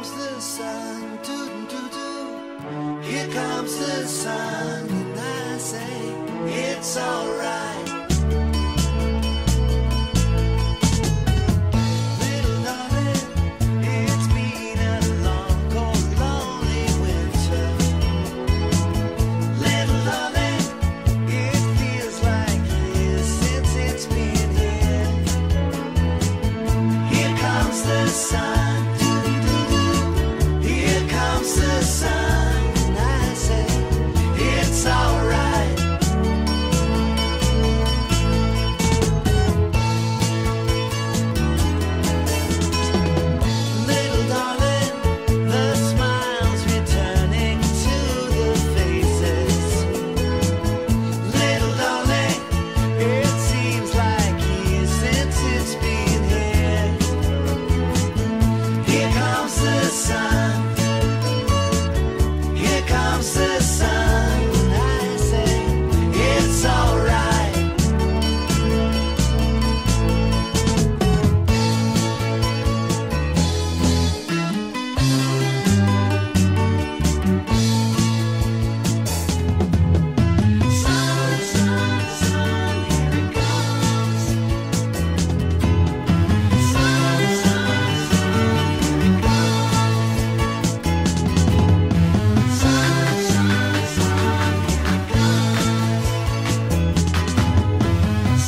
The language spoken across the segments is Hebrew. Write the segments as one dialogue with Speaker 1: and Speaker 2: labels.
Speaker 1: comes the sun, doo-doo-doo-doo. Here comes the sun, and I say it's alright. Little darling, it's been a long, cold, lonely winter. Little darling, it feels like years since it's been here. Here comes the sun, doo-doo-doo. Here comes the sun, and I say it's alright. Little darling, the smiles returning to the faces. Little darling, it seems like years since it's been here. Here comes the sun. Here comes the sun, and I say it's alright. Sun, sun, sun, here it comes. Sun, sun, sun, here it comes. Sun, sun, sun, here it comes.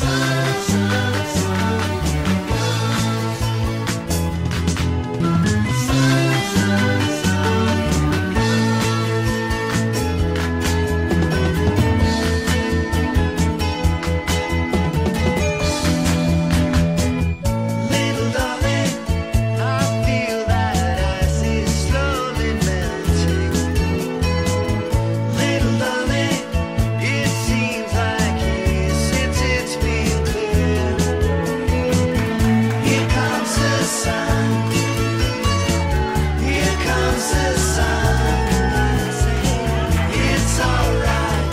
Speaker 1: Sun, sun, sun, here it comes. Sun, sun, sun, Little darling, I feel that ice is slowly melting. Little darling, it seems like years since it's been clear. Here comes the sun. Here comes the sun. I say it's alright.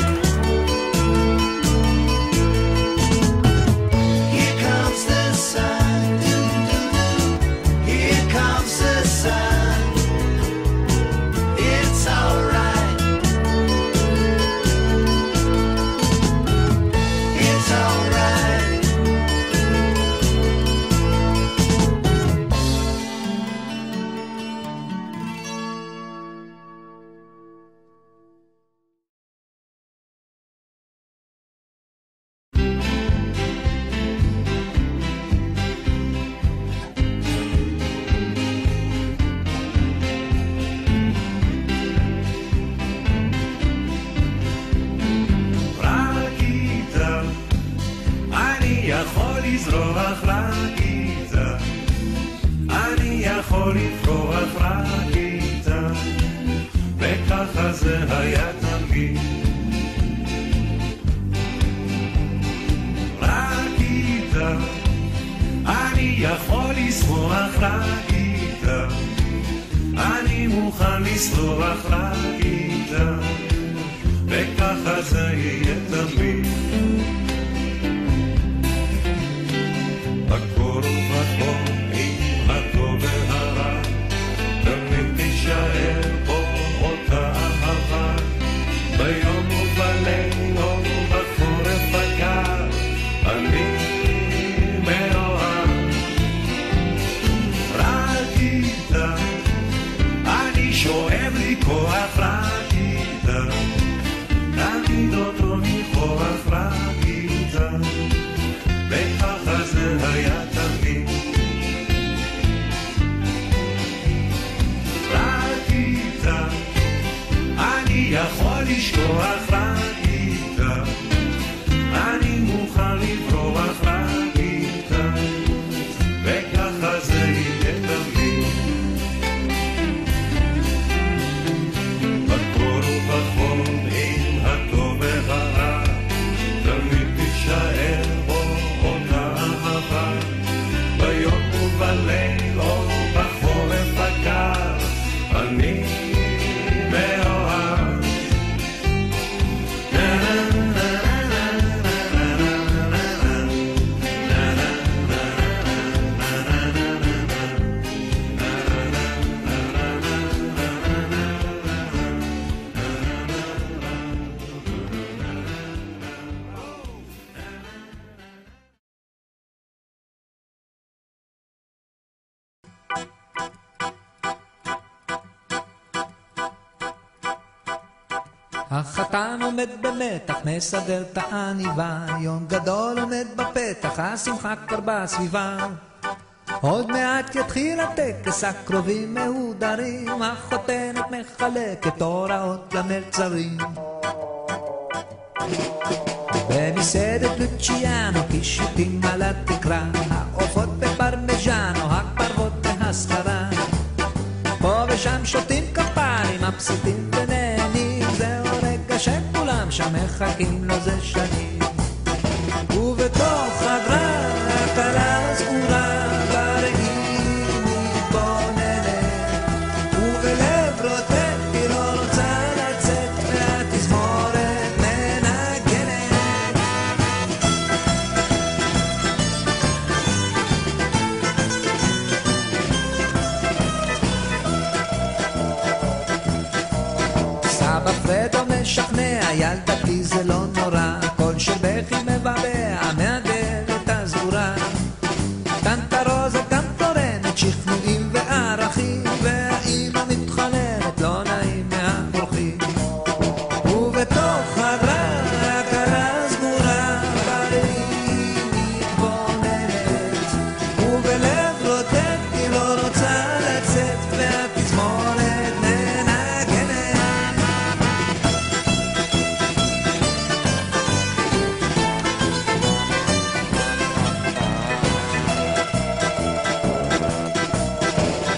Speaker 1: Here comes the sun. Doo-doo-doo. Here comes the sun. It's alright. It's alright.
Speaker 2: רק איתה אני יכול לזרוח, רק איתה אני יכול לפרוח, רק איתה וככה זה היה תמיד. רק איתה אני יכול לשמוח, רק איתה אני מוכן לסלוח, רק איתה וככה זה יהיה תמיד. הכל ובכל עם הטוב והרע תמיד תישאר פה אותה אהבה ביום ובליל או בחורף הקר אני מאוהב. רק איתה אני שואב לי כוח, רק איתה תמיד אותו ניחוח, רק איתה וככה זה היה תמיד. רק איתה אני יכול לשכוח, רק איתה אני מוכן לברוח, רק איתה וככה זה יהיה תמיד. בקור ובחום עם הטוב והרע תמיד תישאר בו אותה אהבה ביום ובליל או בחורף הקר אני מאוהב.
Speaker 3: החתן עומד במתח, מסדר את העניבה, יום גדול עומד בפתח, השמחה כבר בסביבה. עוד מעט יתחיל הטקס, הקרובים מהודרים, החותנת מחלקת הוראות למלצרים. במסעדת לוציאנו קישוטים על התקרה, העופות בפרמיז'אנו, הפרוות בהסחרה. פה ושם שותים כפיים, מפסידים ונהנים, זהו רגע שכולם שם מחכים לו זה שנים. ובתוך חדרה הכלה סגורה, בראי מתבוננת, ובלב רוטט היא לא רוצה לצאת, והתזמורת מנגנת. סבא פרדו משכנע, ילדתי זה לא נורא, קול של בכי מבעבע מהדלת הסגורה. טנטה רוזה גם תורנת שכנועים וערכים, והאימא מתחננת לא נעים מהאורחים. ובתוך חדרה הכלה סגורה, בראי מתבוננת, ובלב רוטט היא לא רוצה לצאת, והתזמורת מנגנת.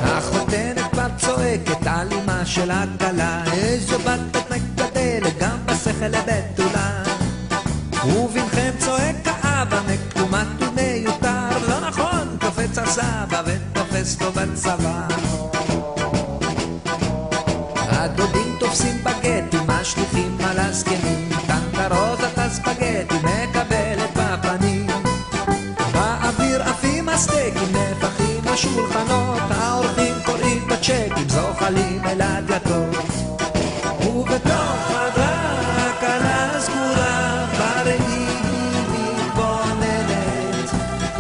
Speaker 3: החותנת כבר צועקת על אמא של הכלה, איזו בת את מקדלת גם בשכל לבתולה. ובנכם צועק האבא, מקומט ומיותר, לא נכון, קופץ הסבא ותופס לו בצבא. הדודים תופסים בגטי, משליכים על הזקנים, טנטה רוזת הספגטי מקבלת בפנים. באוויר עפים הסטייקים, נפחים השולחנות, האורחים קוראים בצ'קים, זוחלים אל הדלתות. ובתוך חדרה הכלה סגורה, בראי מתבוננת,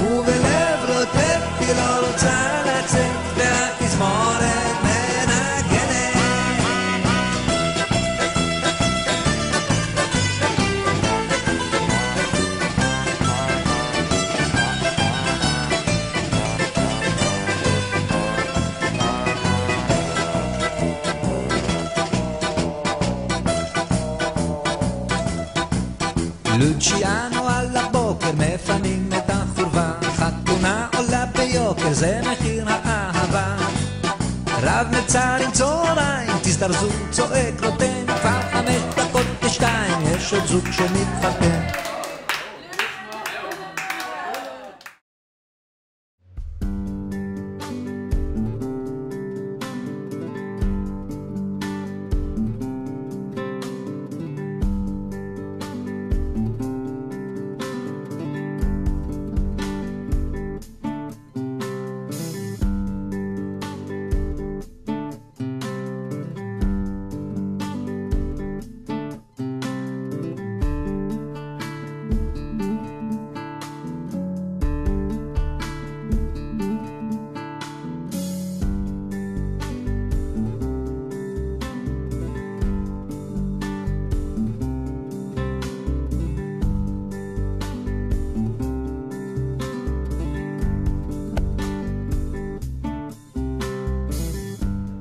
Speaker 3: ובלב רוטט היא לא רוצה לצאת, והתזמורת מנגנת. לוציאנו על הבוקר מפנים את החורבה, חתונה עולה ביוקר זה מחיר האהבה. רב נצר עם צהריים, תזדרזו צועק רוטן, כבר 5 דקות ל2 יש עוד זוג שמתחתן.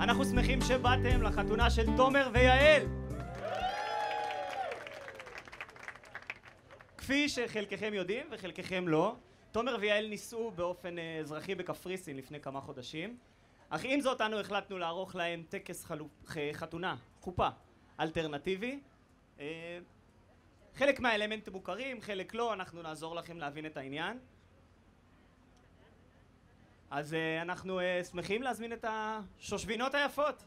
Speaker 4: אנחנו שמחים שבאתם לחתונה של תומר ויעל. כפי שחלקכם יודעים וחלקכם לא, תומר ויעל נישאו באופן אזרחי בקפריסין לפני כמה חודשים, אך עם זאת אנו החלטנו לערוך להם טקס חתונה, חופה, אלטרנטיבי. חלק מהאלמנטים מוכרים, חלק לא, אנחנו נעזור לכם להבין את העניין. אז אנחנו שמחים להזמין את השושבינות היפות.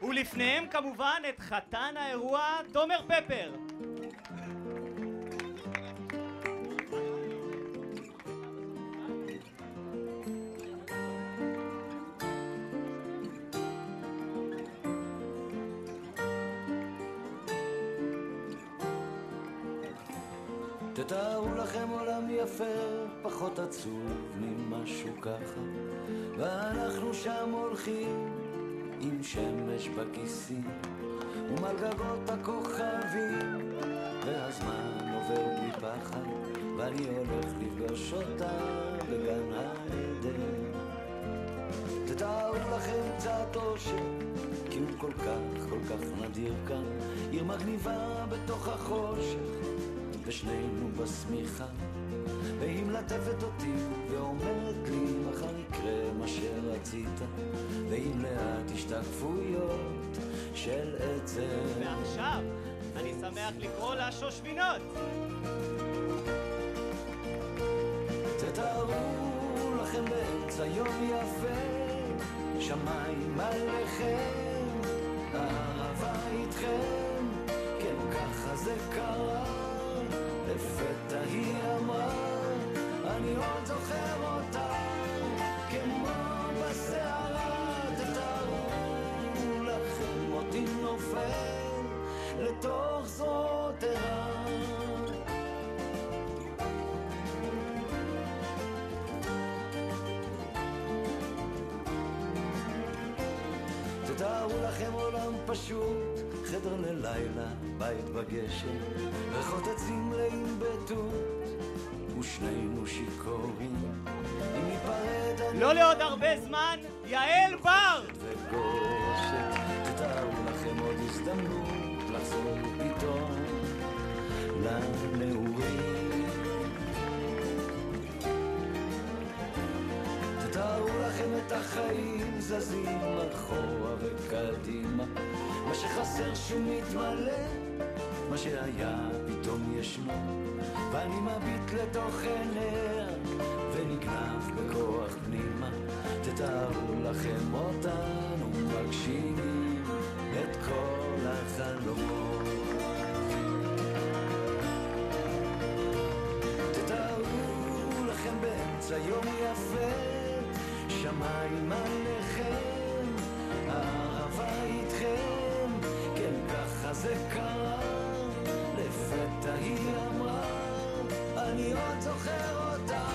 Speaker 4: ולפניהם כמובן את חתן האירוע, תומר פפר.
Speaker 1: תתארו לכם עולם יפה, פחות עצוב ממשהו ככה, ואנחנו שם הולכים עם שמש בכיסים ומעל גגות הכוכבים, והזמן עובר בלי פחד ואני הולך לפגוש אותה בגן העדן. תתארו לכם קצת אושר, כי הוא כל כך נדיר כאן, עיר מגניבה בתוך החושך ושנינו בשמיכה, והיא מלטפת אותי ואומרת לי מחר יקרה מה שרצית, ועם לאט השתקפויות של עצם.
Speaker 4: ועכשיו אני שמח לקרוא לה שושבינות.
Speaker 1: תתארו לכם באמצע יום יפה, שמיים עליכם, אהבה איתכם, כן ככה זה קרה, לפתע היא אמרה, אני עוד זוכר אותה, כמו בסערה. תתארו לכם אותי נופל לתוך זרועותיה. תתארו לכם עולם פשוט, חדר ללילה, בית בגשם, ריחות עצים מלאים בתות, ושנינו שיכורים. אם ניפרד אני...
Speaker 4: לא לעוד הרבה זמן, יעל בר!
Speaker 1: וגורשת. תתארו לכם עוד הזדמנות לחזור פתאום לנעורים. תתארו לכם את החיים זזים אחורה וקדימה, מה שחסר שהוא מתמלא, מה שהיה פתאום ישנו, ואני מביט לתוך עיניה ונגנב בכוח פנימה. תתארו לכם אותנו מגשימים את כל החלומות. תתארו לכם באמצע יום יפה, שמיים עליכם, אהבה איתכם, כן ככה זה קרה, לפתע היא אמרה, אני עוד זוכר אותה,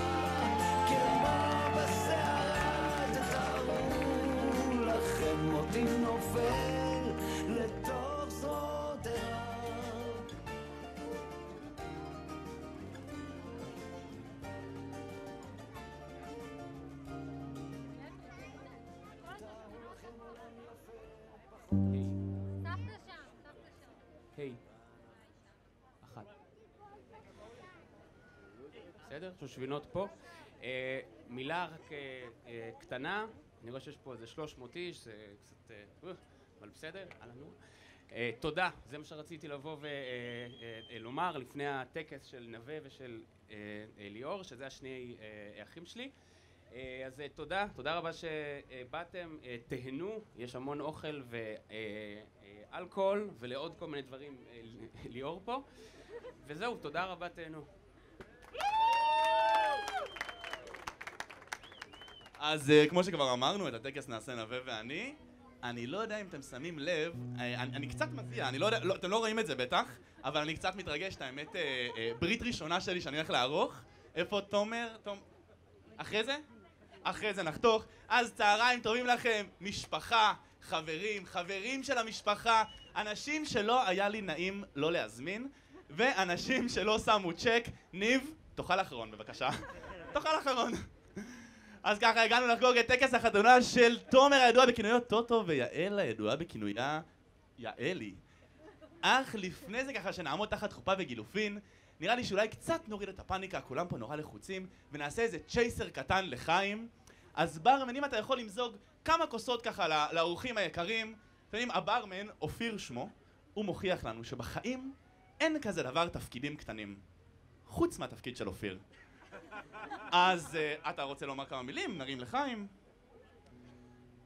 Speaker 1: כמו בסערה. תתארו לכם אותי נופל לתוך זרועותיה.
Speaker 5: היי. אחת. בסדר? שושבינות פה. מילה רק קטנה, אני רואה שיש פה איזה 300 איש, זה קצת... אבל בסדר, הלנו. תודה, זה מה שרציתי לבוא ולומר לפני הטקס של נווה ושל ליאור, שזה השני האחים שלי. אז תודה רבה שבאתם, תהנו, יש המון אוכל ואלכוהול ולעוד כל מיני דברים ליאור פה, וזהו, תודה רבה, תהנו.
Speaker 6: אז כמו שכבר אמרנו, את הטקס נעשה נווה ואני. אני לא יודע אם אתם שמים לב, אני קצת מציע, אני לא יודע, אתם לא רואים את זה בטח, אבל אני קצת מתרגש, האמת, ברית ראשונה שלי שאני הולך לערוך. איפה תומר? אחרי זה נחתוך. אז צהריים טובים לכם, משפחה, חברים של המשפחה, אנשים שלא היה לי נעים לא להזמין, ואנשים שלא שמו צ'ק. ניב, תאכל אחרון בבקשה. תאכל אחרון. אז ככה הגענו לחגוג את טקס החתונה של תומר הידוע בכינויו טוטו ויעל הידועה בכינויה יעלי. אך לפני זה ככה שנעמוד תחת חופה וגילופין, נראה לי שאולי קצת נוריד את הפאניקה, כולם פה נורא לחוצים, ונעשה איזה צ'ייסר קטן לחיים. אז ברמן, אם אתה יכול למזוג כמה כוסות ככה לאורחים היקרים, לפעמים הברמן, אופיר שמו, הוא מוכיח לנו שבחיים אין כזה דבר תפקידים קטנים, חוץ מהתפקיד של אופיר. אז אתה רוצה לומר כמה מילים? נרים לחיים.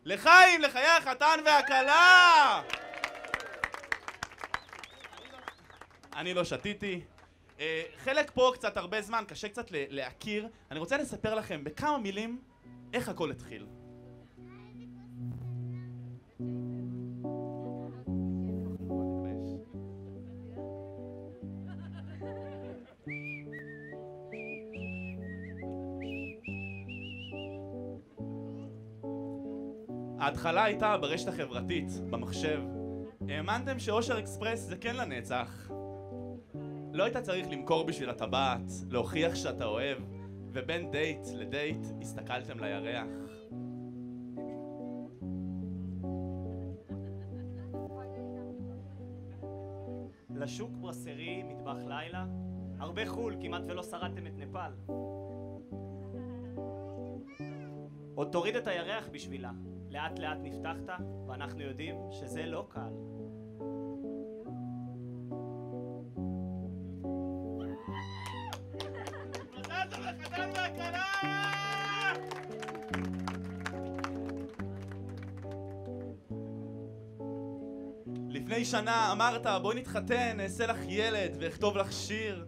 Speaker 6: לחיים, לחיי החתן והכלה! אני לא שתיתי. חלק פה קצת הרבה זמן, קשה קצת להכיר. אני רוצה לספר לכם בכמה מילים איך הכל התחיל. ההתחלה הייתה ברשת החברתית, במחשב. האמנתם שאושר אקספרס זה כן לנצח. לא היית צריך למכור בשביל הטבעת, להוכיח שאתה אוהב, ובין דייט לדייט הסתכלתם לירח.
Speaker 4: לשוק ברסרי, מטבח לילה, הרבה חול, כמעט ולא שרדתם את נפאל. עוד תוריד את הירח בשבילה, לאט לאט נפתחת, ואנחנו יודעים שזה לא קל.
Speaker 6: לפני שנה אמרת בואי נתחתן, נעשה לך ילד ואכתוב לך שיר.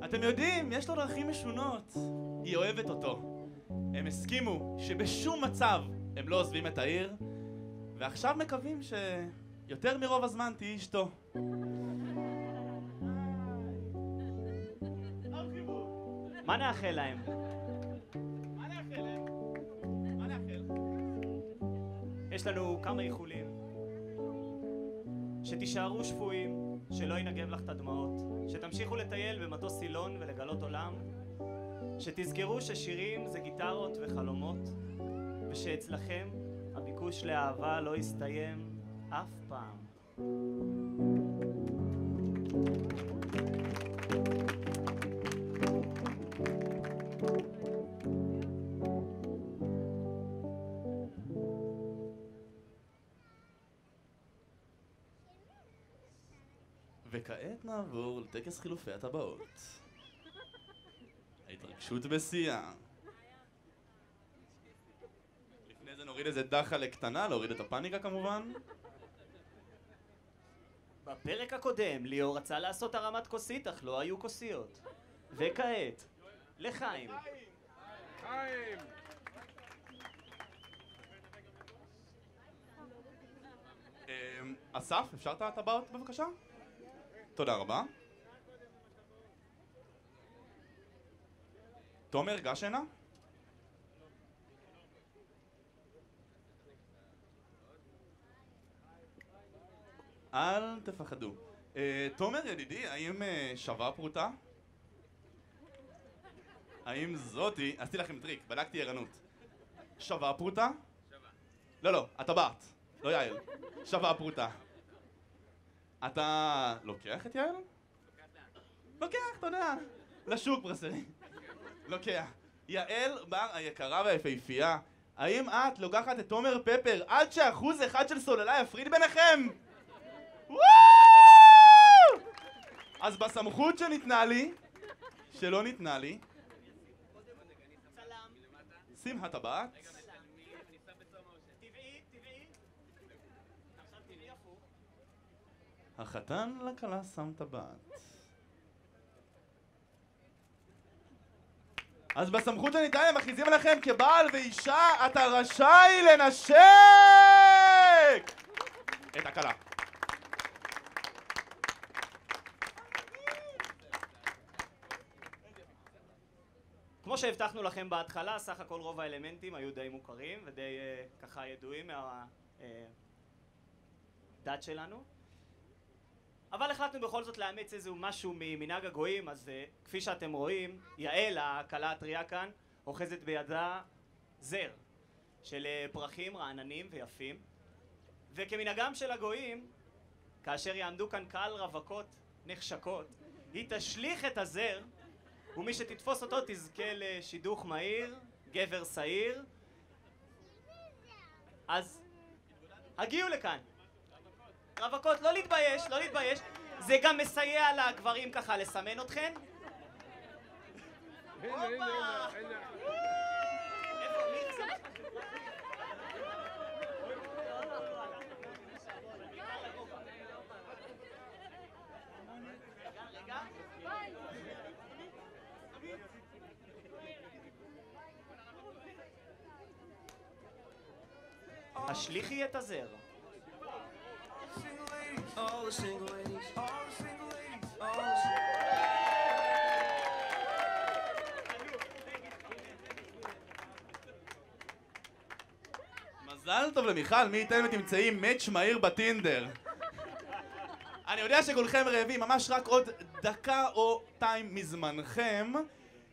Speaker 6: אתם יודעים, יש לו דרכים משונות. היא אוהבת אותו. הם הסכימו שבשום מצב הם לא עוזבים את העיר, ועכשיו מקווים שיותר מרוב הזמן תהיי אשתו.
Speaker 4: מה נאחל להם? יש לנו כמה איחולים. שתישארו שפויים, שלא ינגב לך את הדמעות, שתמשיכו לטייל במטוס סילון ולגלות עולם, שתזכרו ששירים זה גיטרות וחלומות, ושאצלכם הביקוש לאהבה לא יסתיים אף פעם.
Speaker 6: וכעת נעבור לטקס חילופי הטבעות. ההתרגשות בשיאה. לפני זה נוריד איזה דחה לקטנה, להוריד את הפאניקה כמובן.
Speaker 4: בפרק הקודם ליאור רצה לעשות הרמת כוסית, אך לא היו כוסיות. וכעת, לחיים.
Speaker 5: חיים!
Speaker 6: אסף, אפשר את הטבעות בבקשה? תודה רבה. תומר, גש הנה. אל תפחדו. תומר ידידי, האם שווה פרוטה? האם זאתי... עשיתי לכם טריק, בדקתי ערנות. שווה פרוטה? שווה. לא, הטבעת. לא יעל. שווה פרוטה. אתה לוקח את יעל? לוקח, אתה יודע. לשוק ברסרי. לוקח. יעל בר היקרה והיפהפייה, האם את לוקחת את תומר פפר עד ש1% של סוללה יפריד ביניכם? וואו! אז בסמכות שניתנה לי, שלא ניתנה לי, שים הטבעת. החתן לכלה שם טבעת. אז בסמכות שניתנה הם מכריזים עליכם כבעל ואישה, אתה רשאי לנשק את הכלה.
Speaker 4: כמו שהבטחנו לכם בהתחלה, סך הכל רוב האלמנטים היו די מוכרים ודי ככה ידועים מהדת שלנו. אבל החלטנו בכל זאת לאמץ איזשהו משהו ממנהג הגויים, אז כפי שאתם רואים, יעל, הכלה הטריה כאן, אוחזת בידה זר של פרחים רעננים ויפים. וכמנהגם של הגויים, כאשר יעמדו כאן קהל רווקות נחשקות, היא תשליך את הזר, ומי שתתפוס אותו תזכה לשידוך מהיר, גבר שעיר. אז הגיעו לכאן. רווקות, לא להתבייש, לא להתבייש. זה גם מסייע לגברים ככה לסמן אתכן. השליחי את הזר.
Speaker 1: All the single ladies, all the single ladies, all the single
Speaker 6: מזל טוב למיכל, מי ייתן ותמצאי מאץ' מהיר בטינדר. אני יודע שכולכם רעבים, ממש רק עוד דקה או טיים מזמנכם.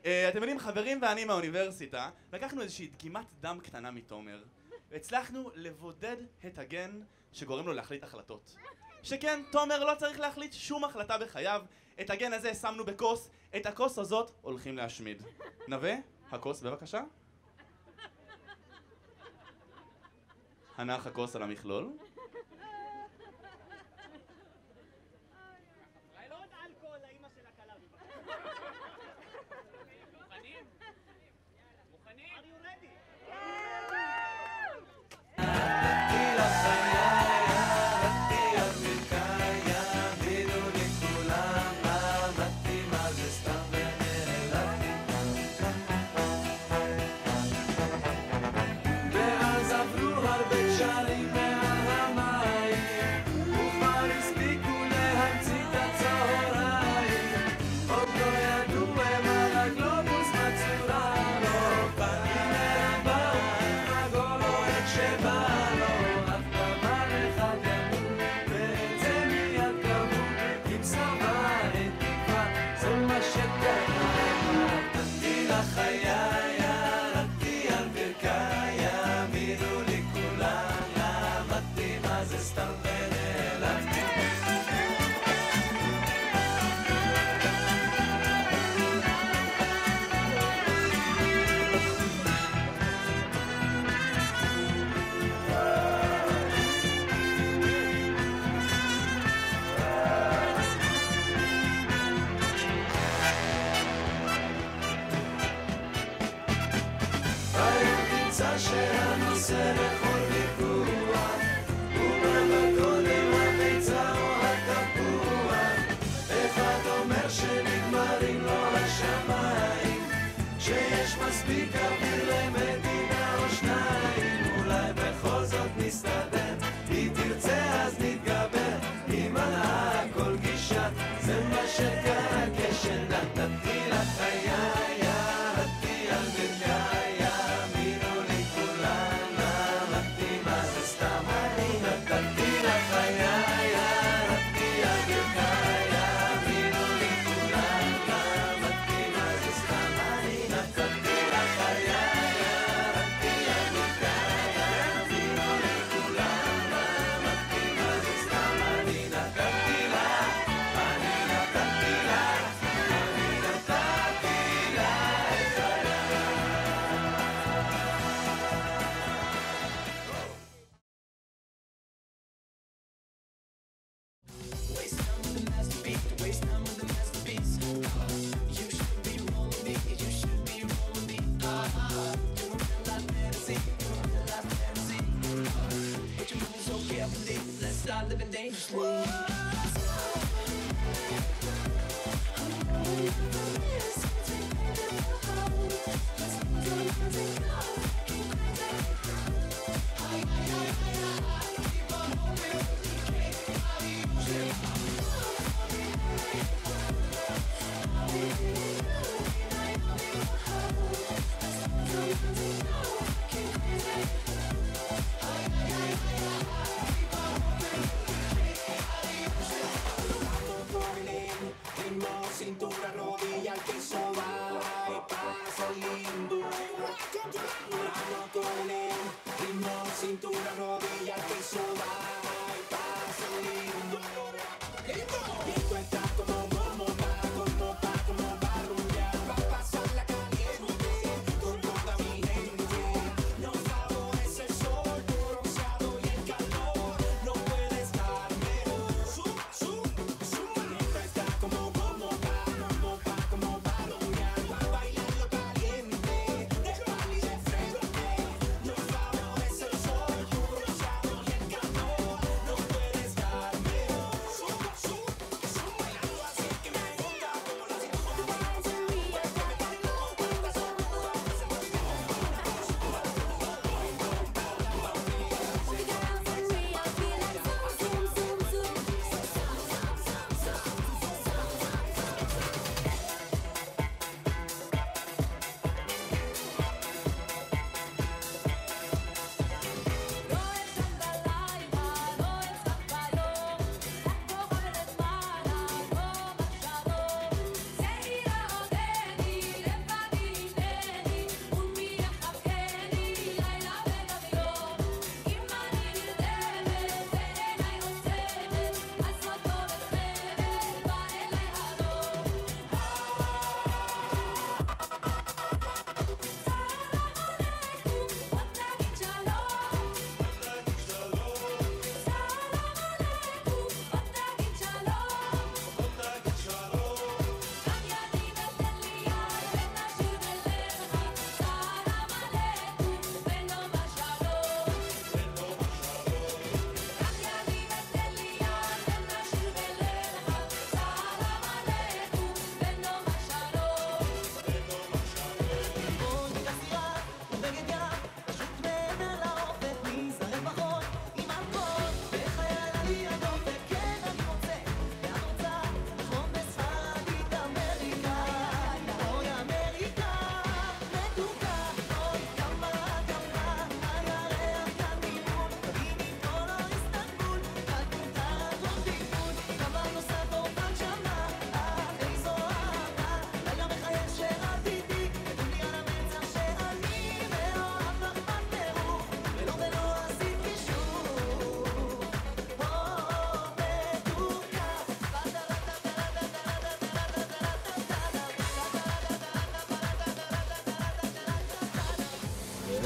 Speaker 6: אתם יודעים, חברים ואני מהאוניברסיטה, לקחנו איזושהי דגימת דם קטנה מתומר, והצלחנו לבודד את הגן שגורם לו להחליט החלטות. שכן, תומר לא צריך להחליט שום החלטה בחייו, את הגן הזה שמנו בכוס, את הכוס הזאת הולכים להשמיד. נווה, הכוס בבקשה. הנח הכוס על המכלול.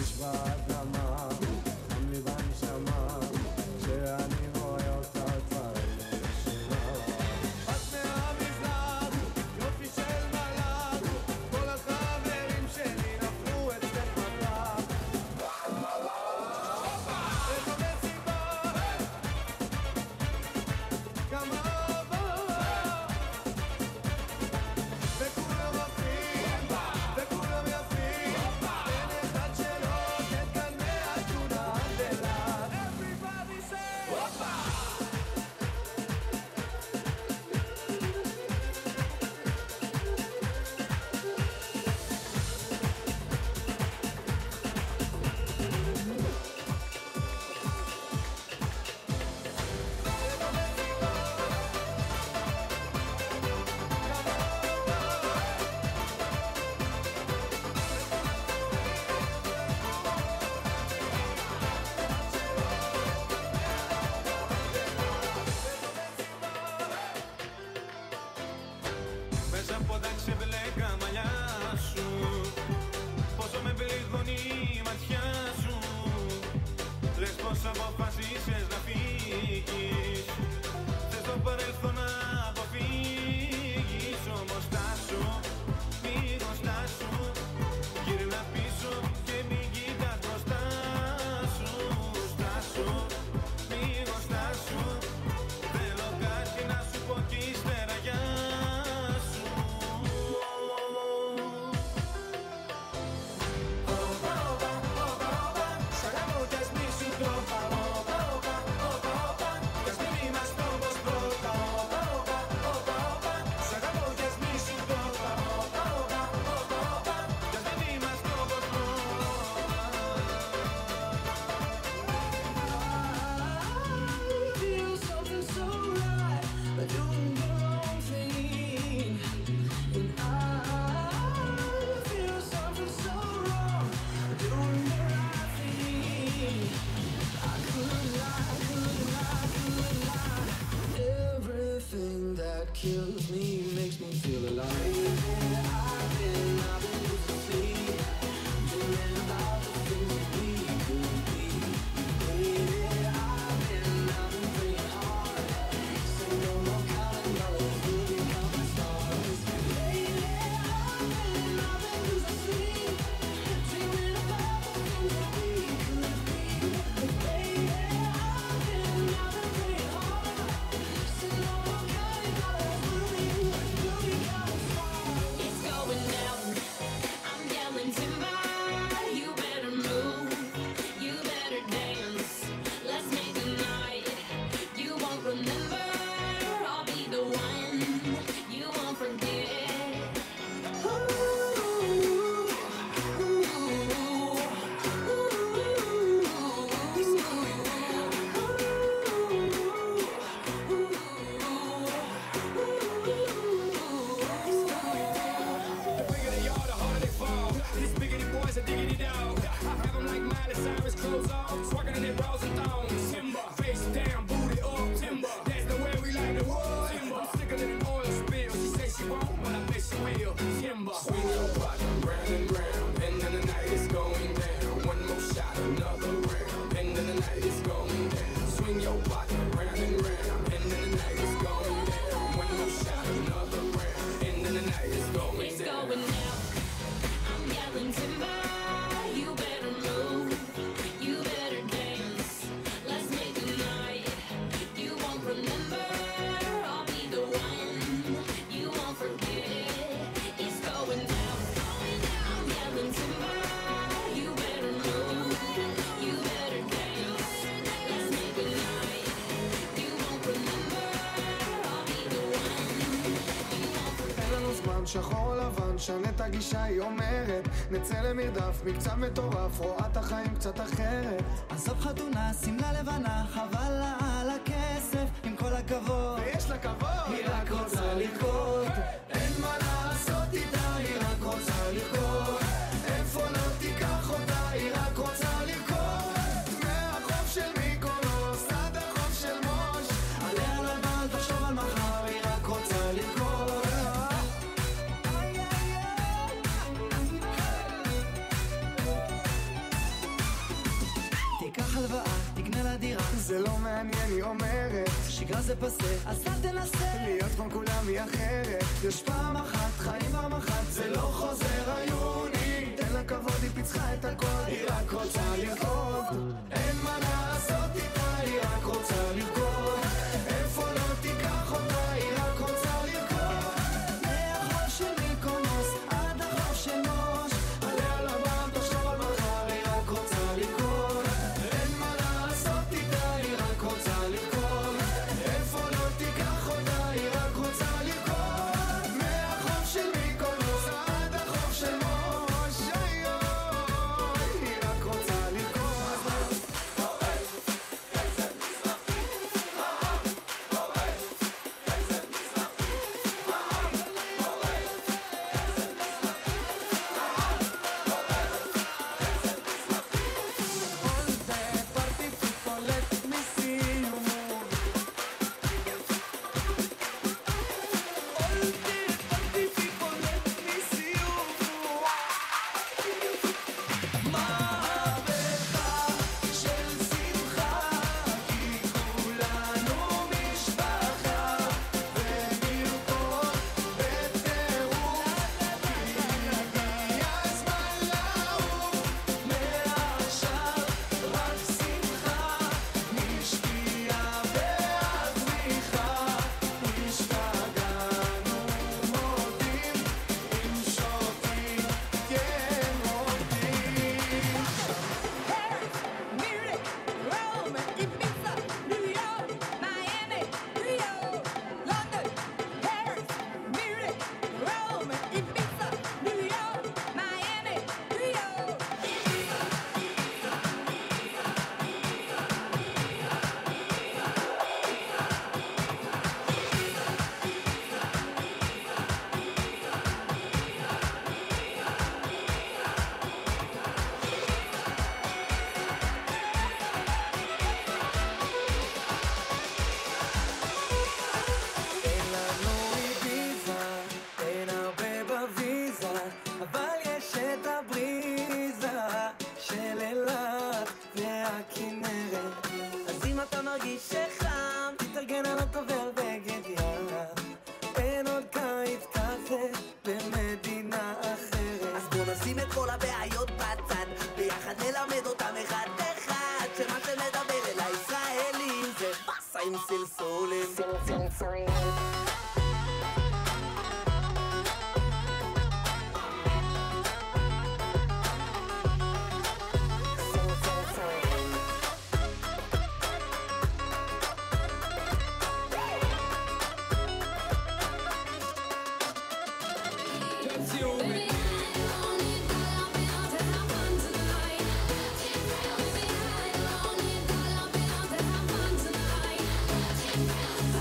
Speaker 7: יש באדמה, חם לי בנשמה, כשאני רואה אותה כבר לא ישנה. את מהמזרח, יופי של מלאך, כל החברים שלי נפלו אצלך מטח. איזו מסיבה, כמה אהבה, וכולם עפים, וכולם יפים, אין אחד שלא עוקד כאן מהתונה עד אילת. Everybody say הופה!
Speaker 2: Μέσα από τα ξεμπλέκα μαλλιά σου, πόσο με πληγώνει η ματιά σου. Λες πως αποφασίσες να φύγεις, θες το παρελθόν να αποφύγεις. Όμως στάσου, λίγο στάσου, γύρνα πίσω και μην κοιτάς μπροστά σου. Στάσου, λίγο στάσου, θέλω κάτι να σου πω κι ύστερα γεια σου.
Speaker 7: Σ' αγαπώ κι ας μη σου το πάω, κι ας μην είμαστε όπως πρώτα. Σ' αγαπώ κι ας μη σου το πάω, κι ας μην είμαστε όπως πρώτα. I feel something so right, but doing the wrong thing. And I feel something so wrong, but doing the right thing. I could lie. Everything that kills me makes me feel alive. I've been losing sleep, dreaming about the things that we could be. Baby, I've been praying hard, say no more counting dollars, we'll become stars. Baby, I've been losing sleep, dreaming about the things that we could be. Baby, I've been praying hard, say no more counting dollars, we'll become stars.
Speaker 8: It's going down. I'm yelling timber. You better move. You better dance. Let's make a night you won't remember. I'll be the one you won't forget.
Speaker 2: The bigger they are, the harder they fall. These biggity boys are diggity dog. I have them like Miley Cyrus, clothes off, swagging in their bras and thongs. Timber, face down, booty up. Timber, that's the way we like the world. Timber, I'm sicker than an oil spill. She say she won't, but I bet she will. Timber, swing your body round and round, and then the night is going down. One more shot, another round, and then the night is going down. Swing your body round and round, and then the night is going down. One more shot, another round, and then the night is going
Speaker 8: It's
Speaker 2: down.
Speaker 8: going down. I'm yelling timber. You better move. You better dance. Let's make a night you won't remember. I'll be the one you won't forget. It's going down. I'm yelling timber. You better move. You better dance. Let's make a night you won't remember. I'll be the one you won't forget.
Speaker 7: אין לנו זמן שחור לבן, שנה את הגישה, היא אומרת נצא למרדף, מקצב מטורף, רואה את החיים קצת אחרת.
Speaker 1: עזוב חתונה, שמלה לבנה, חבל לה על הכסף, עם כל הכבוד.
Speaker 7: ויש לה כבוד,
Speaker 1: היא רק רוצה לרקוד,
Speaker 7: אין מה לעשות איתה, היא רק רוצה לרקוד. איפה לא תיקח אותה, היא רק רוצה לרקוד. מהחוף של מיקונוס עד החוף של מוש,
Speaker 1: עליה לבן, תחשוב על מחר, היא רק רוצה לרקוד. תיקח הלוואה, תקנה לה דירה.
Speaker 9: זה לא מעניין, היא אומרת,
Speaker 1: שגרה זה פסה, אז אל תנסה
Speaker 9: להיות כמו כולם היא אחרת. יש פעם אחת, חיים פעם אחת, זה לא חוזר היוני. תן לה כבוד, היא פיצחה את הכל, היא רק רוצה לרקוד. אין מה לעשות איתה, היא רק רוצה לרקוד. איפה לא תיקח אותה, היא רק רוצה לרקוד.
Speaker 1: מהחוף של מיקונוס עד החוף של מוש,
Speaker 9: עליה לבן תחשוב על מחר, היא רק רוצה לרקוד. אין מה לעשות איתה, היא רק רוצה לרקוד. איפה לא תיקח אותה, היא רק רוצה לרקוד. מהחוף של מיקונוס עד החוף של מוש, היא רק רוצה לרקוד.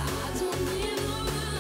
Speaker 8: I don't need no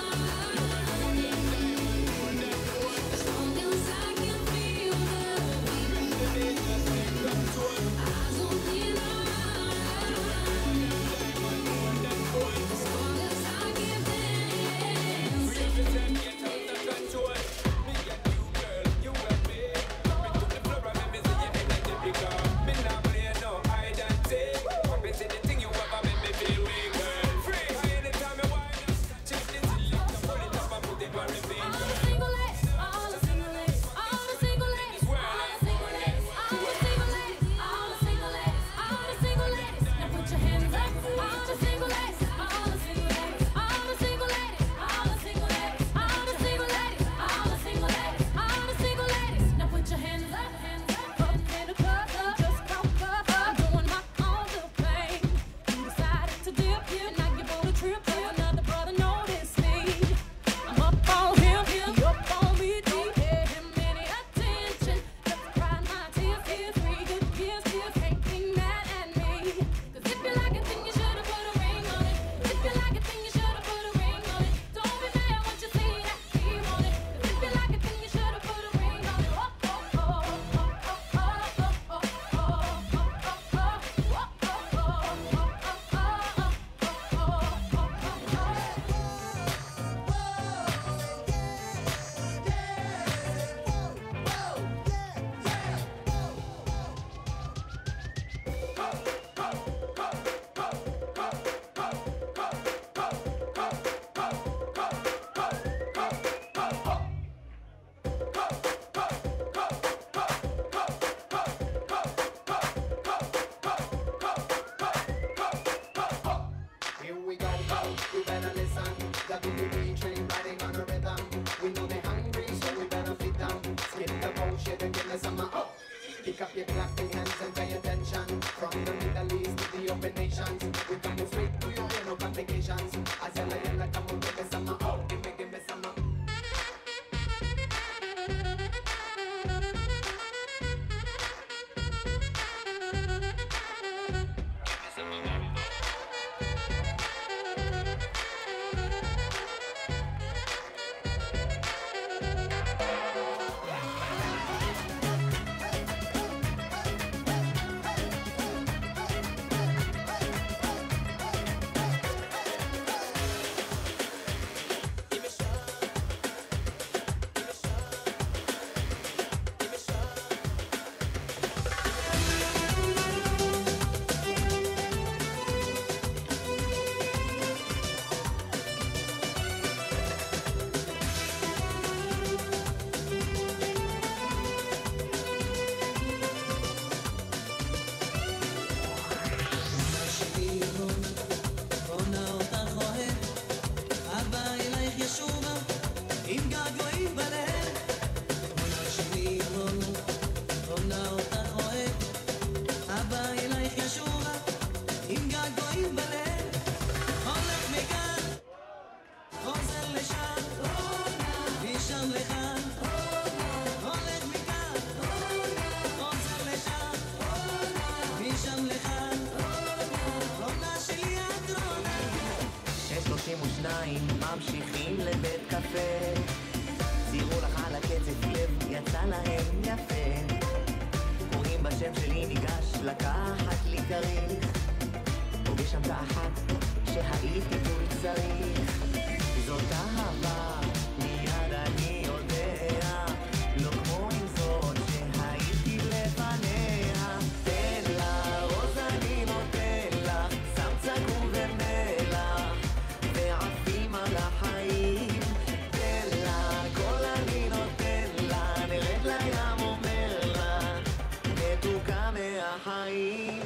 Speaker 10: שניים ממשיכים לבית קפה. צירו לך על הקצב לב, יצא להם יפה. קוראים בשם שלי, ניגש לקחת לי כריך. פוגש שם תחת שהייתי פול צריך. זאת אהבה, מיד אני יודע, לא כמו עם זאת שהייתי לפניה. תן לה רוז אני נותן לה, שם צגור ומלח ועפים על החיים. תן לה כל אני נותן לה, נרד לים אומר לה, מתוקה מהחיים.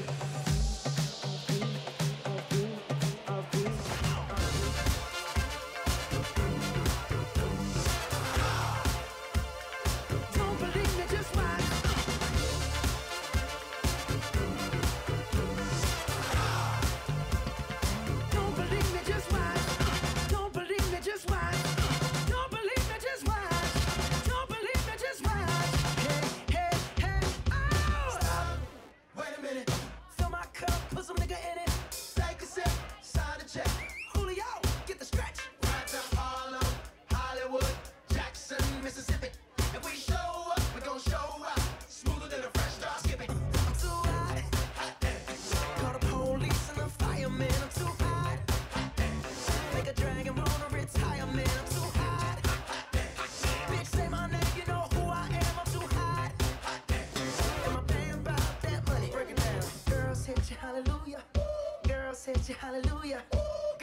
Speaker 9: Hallelujah,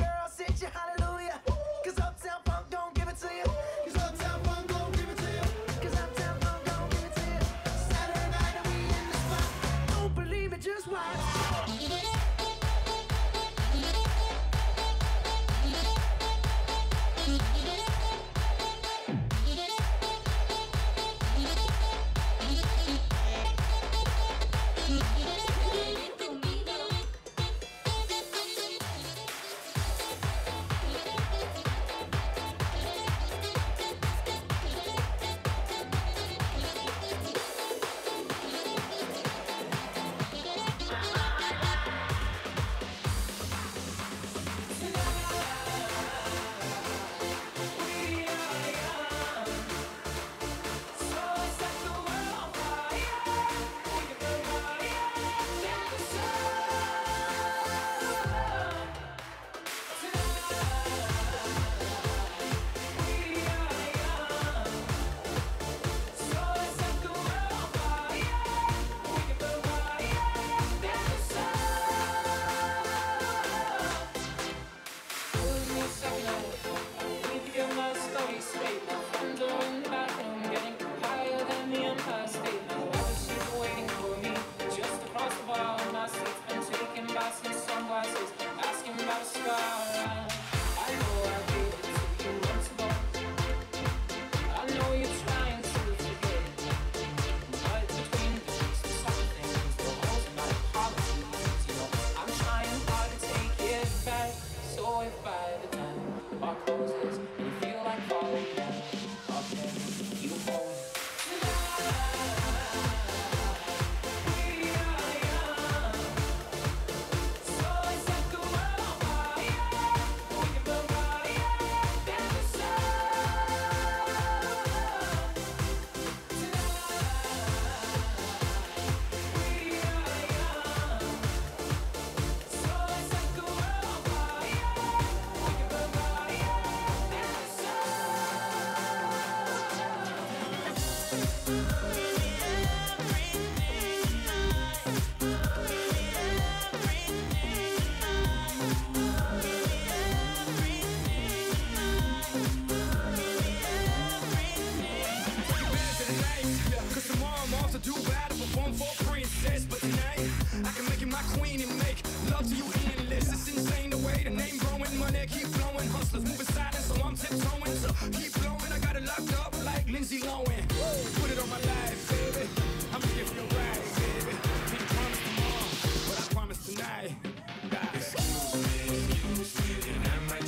Speaker 9: girls hit you hallelujah, 'cause Uptown Funk don't give it to you, 'cause Uptown Funk don't give it to you, 'cause Uptown Funk don't give it to you. Saturday night and we in the spot, don't believe me, just watch.
Speaker 7: Tonight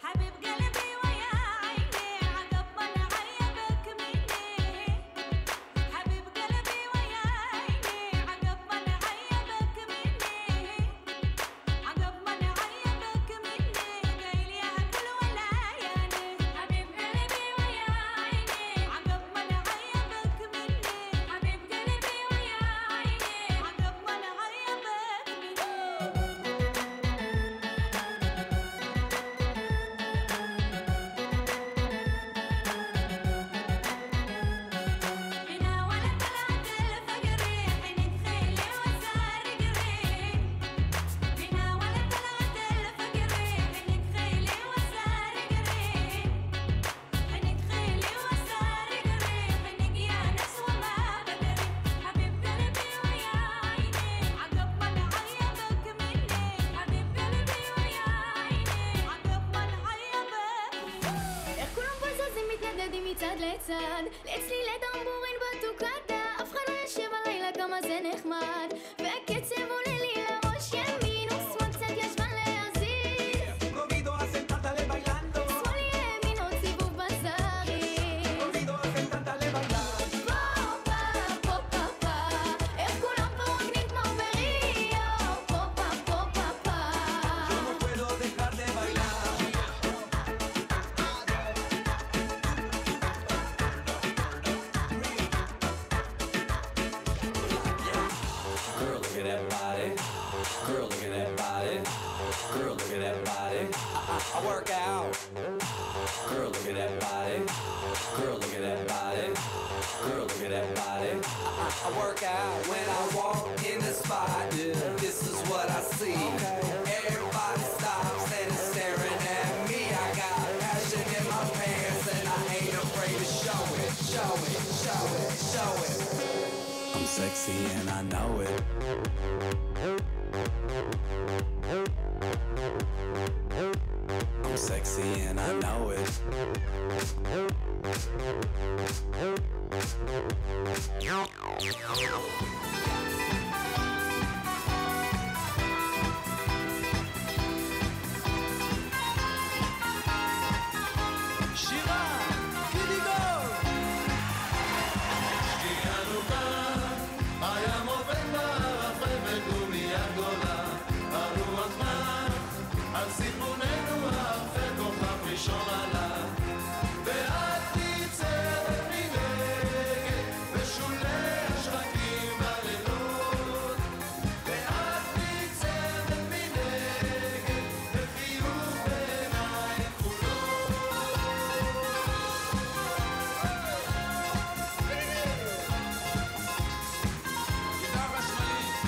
Speaker 8: حبيب قلبي ويا عيني عقب ما نعيبك مني حبيب قلبي ويا عيني عقب ما نعيبك مني عقب ما نعيبك مني قايل يا كل ولاياني حبيب قلبي ويا عيني عقب ما نعيبك مني حبيب قلبي ويا عيني عقب ما نعيبك بنا ولا طلعت الفجر حنين خيلي وسارق ريح بنا ولا طلعت الفجر حنين خيلي وسارق ريح حنين خيلي وسارق ريح حنين يا ناس وما بدري حبيب قلبي ويا عيني عقب ما نعيبك مني حبيب قلبي ويا عيني عقب ما نعيبك איך כולם פה זזים מתנדדים מצד לצד לצלילי דמבורין בטוקטה אף אחד לא יושב הלילה כמה זה נחמד והקצב עולה לי לראש ימין ושמאל קצת ישבן להזיז שמאל ימין עוד סיבוב בזרים פה פה פה איך כולם פה רוקדים כמו בריו פה פה פה פה פה
Speaker 1: Girl, look at that body. Girl, look at that body. Girl, look at that body. I work out. Girl, look at that body. Girl, look at that body. Girl, look at that body. I work out when I walk in the spot. This is what I see. Everybody stops and is staring at me. I got passion in my pants and I ain't afraid to show it. Show it, show it, show it. I'm sexy and I know it. I'm sexy and I know it. שירה, קידיגור!
Speaker 9: הים עובד בערפל וגומיה גדולה הרוח זמן על סיפוננו האפל כוכב ראשון עלה ואת ניצבת מנגד בשולי השחקים בלילות ואת ניצבת מנגד בחיוך בעיניים כחולות גיטרה שמאלית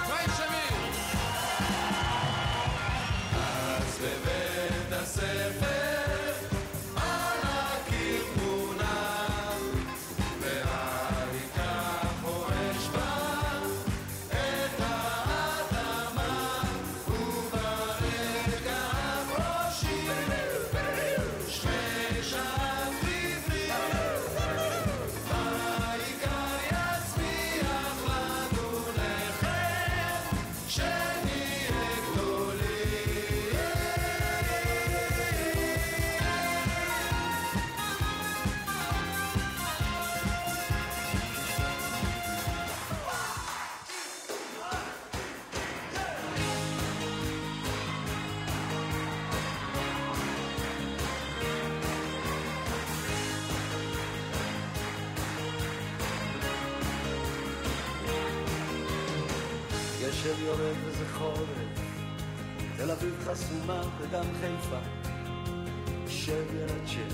Speaker 9: אפרים שמיר אז בבית הספר על הקיר תמונה והריקה חורש בה את האדמה וברקע ראשי שמש אביבי העיקר יצמיח לנו לחם שנהיה גדולים
Speaker 1: גשם יורד וזה חורף, תל אביב חסומה וגם חיפה. שב ילד שב,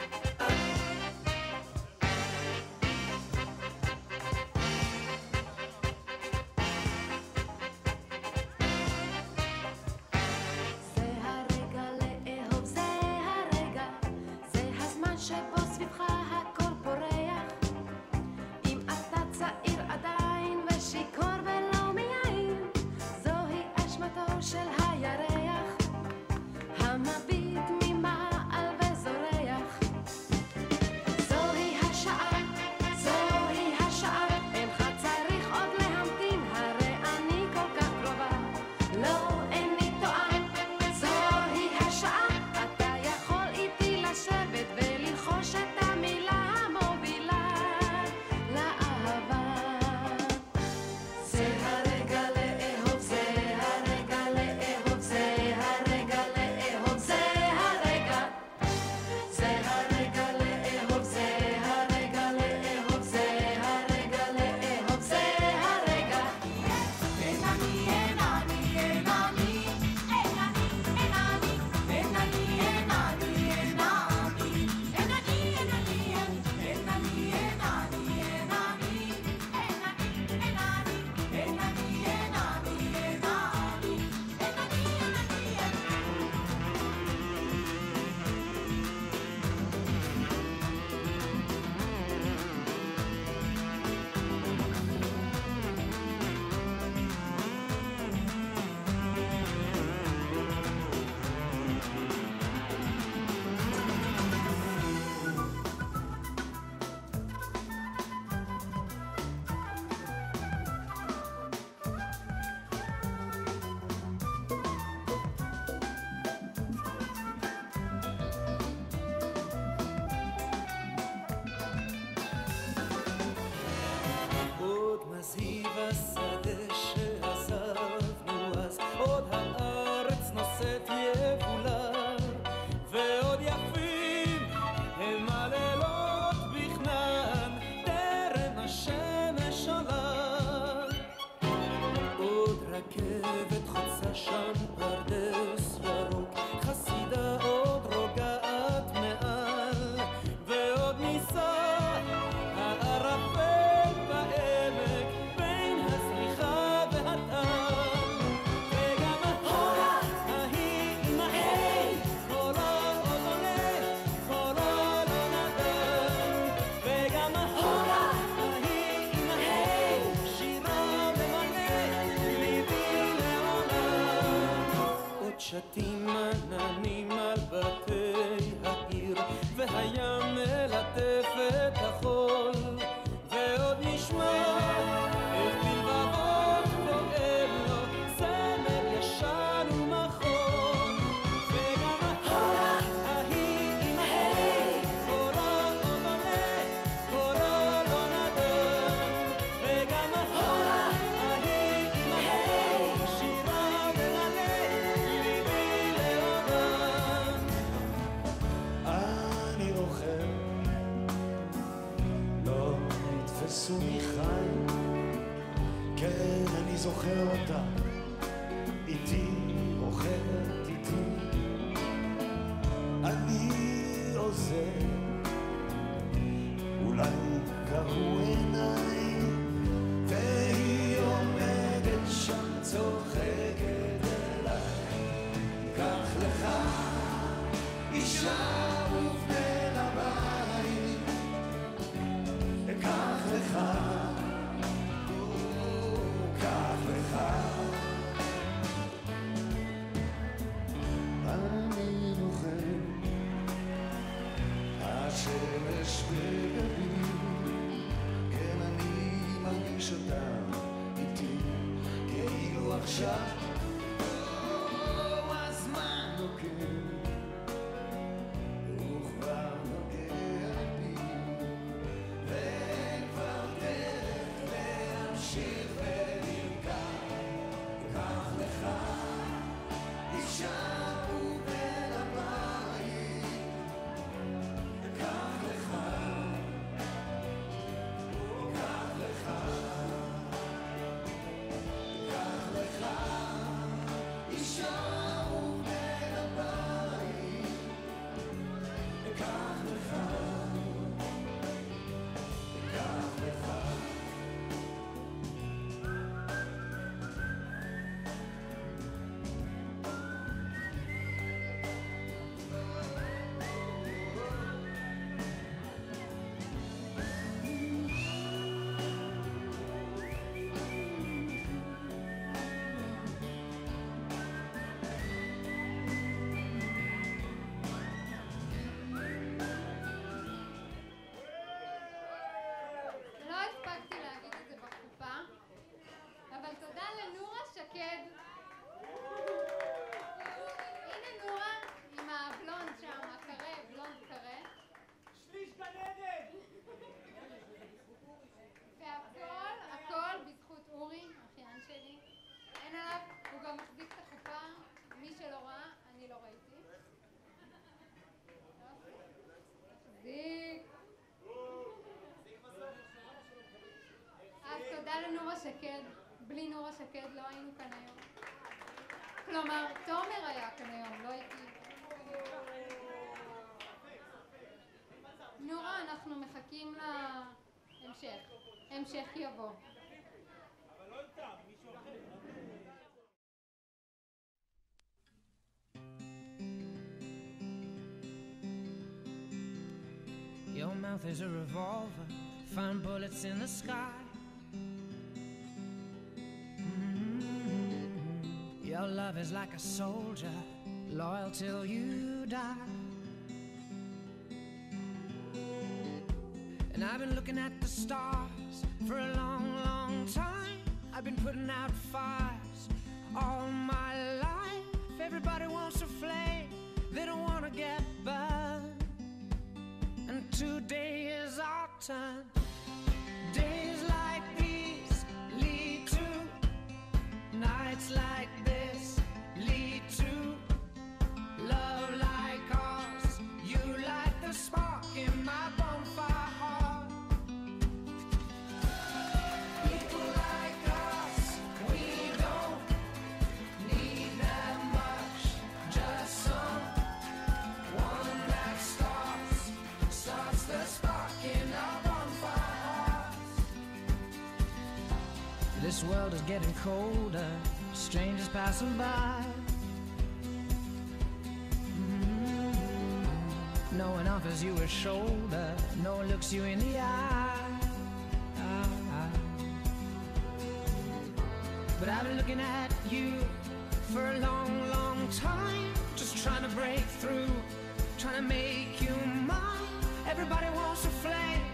Speaker 11: זה הרגע לאהוב, זה הרגע, זה הזמן שבו סביבך הכל פורח. אם אתה צעיר עדיין ושיכור ולא מיין, זוהי אשמתו של הירח המביט ממעל וזורח. זוהי השעה, זוהי השעה, אינך צריך עוד להמתין, הרי אני כל כך קרובה, לא איני טועה. זוהי השעה, אתה יכול איתי לשבת וללחוש את המילה המובילה לאהבה. זה הרגע לאהוב, זה הרגע לאהוב, זה הרגע לאהוב, זה הרגע. זה הרגע לאהוב, זה הרגע לאהוב, זה הרגע לאהוב, זה הרגע. אין אני, אין אני, אין אני, אין אני, אין אני, אין אני, אין אני, אין אני, אין אני, אין אני, אין אני, אין אני, אין אני, אין אני, אין אני, אין אני, אין אני, אין אני, אין אני, אין
Speaker 1: עוד מזהיב השדה שעזבנו אז, עוד הארץ נושאת יבולה, ועוד יפים הם הלילות בכנען, טרם השמש עולה. עוד רכבת חוצה שם פרדס ירוק, חסידה עוד רוגעת מעל, ועוד ניסה הערפל בעמק בין הזריחה והטל, וגם ההורה ההיא עם ההי, קולה עוד עולה, קולה לא נדן, וגם ההורה ההיא עם ההי, שירה ממלא ליבי לעולם. עוד שתים עננים על בתי העיר, והים מלטף את החול, ועוד נשמע איך בלבבות פועם לו זמר ישן ומחול, וגם ההורה ההיא עם ההי, קולה עוד עולה, קולה לא נדן, וגם ההורה ההיא עם ההי, שירה ממלא ליבי לעולם.
Speaker 9: אני רוכב, לא נתפסו מחיים, כן אני זוכר אותה, איתי רוכבת איתי, אני עוזר, אולי קראו עיניי, והיא עומדת שם צוחקת אליי, קח לך אישה ובן הבית, קח לך, קח לך
Speaker 12: השקד, בלי נורה שקד לא היינו כאן היום. כלומר, תומר היה כאן היום, לא הייתי. נורה, אנחנו מחכים להמשך. המשך יבוא.
Speaker 4: אבל לא איתם, מישהו אחר.
Speaker 13: Your mouth is a revolver, find bullets in the sky. Your love is like a soldier, loyal till you die. And I've been looking at the stars for a long, long time. I've been putting out fires all my life. Everybody wants a flame, they don't want to get burned. And today is our turn. Days like these lead to nights like this, lead to love like ours. You light the spark in my bonfire heart. People like us, we don't need that much, just someone that starts the spark in our bonfire hearts. This world is getting colder, strangers passing by. No one offers you a shoulder, no one looks you in the eye. But I've been looking at you for a long, long time, just trying to break through, trying to make you mine. Everybody wants a flame,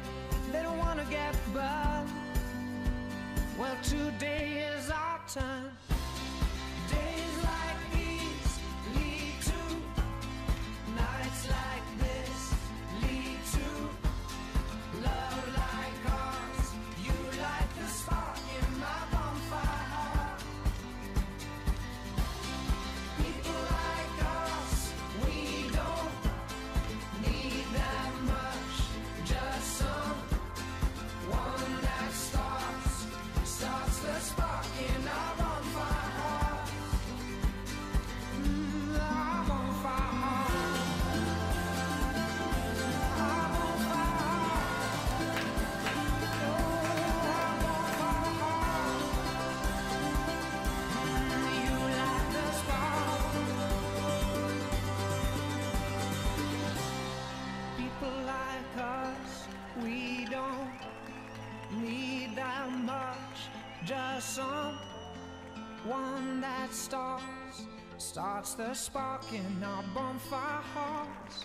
Speaker 13: they don't want to get burned. Well, today is our turn. Days like these lead to nights like this, lead to love like ours. You light the spark in my bonfire heart. People like us, we don't need that much, just someone that starts the spark in our bonfire heart. Our bonfire heart. Our bonfire heart. Oh, our bonfire heart. You light the spark. People like us, we don't need that much, just someone that starts the spark in our bonfire hearts.